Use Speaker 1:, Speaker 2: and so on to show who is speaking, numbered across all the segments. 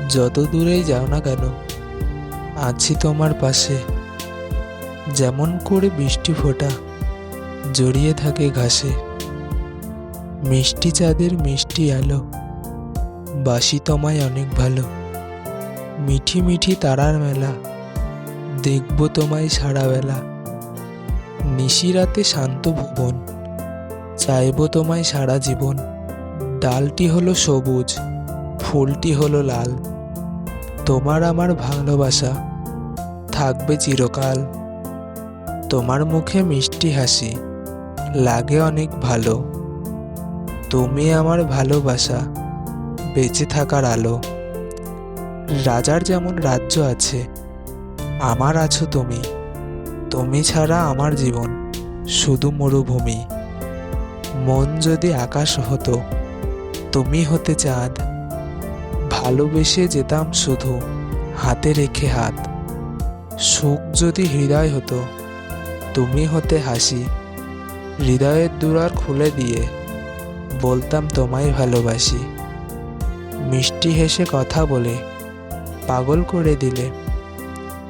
Speaker 1: যত দূরেই যাও না কেন, আছি তোমার পাশে। যেমন করে বৃষ্টি ফোঁটা জড়িয়ে থাকে ঘাসে, মিষ্টি চাঁদের মিষ্টি আলো, বাসি তোমায় অনেক ভালো। মিঠি মিঠি তারার মেলা, দেখব তোমায় সারা বেলা। নিশিরাতে শান্ত ভুবন, চাইব তোমায় সারা জীবন। ডালটি হলো সবুজ, ফুলটি হলো লাল, তোমার আমার ভালোবাসা থাকবে চিরকাল। তোমার মুখে মিষ্টি হাসি লাগে অনেক ভালো, তুমি আমার ভালোবাসা বেঁচে থাকার আলো। রাজার যেমন রাজ্য আছে, আমার আছো তুমি। তুমি ছাড়া আমার জীবন শুধু মরুভূমি। মন যদি আকাশ হতো, তুমি হতে চাঁদ। ভালোবেসে যেতাম শুধু হাতে রেখে হাত। সুখ যদি হৃদয় হতো, তুমি হতে হাসি। হৃদয়ের দুয়ার খুলে দিয়ে বলতাম তোমায় ভালোবাসি। মিষ্টি হেসে কথা বলে পাগল করে দিলে,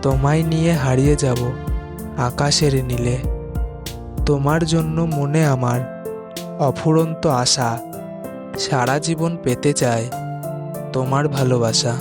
Speaker 1: তোমায় নিয়ে হারিয়ে যাব আকাশের নীলে। তোমার জন্য মনে আমার অফুরন্ত আশা, সারা জীবন পেতে চায় তোমার ভালোবাসা।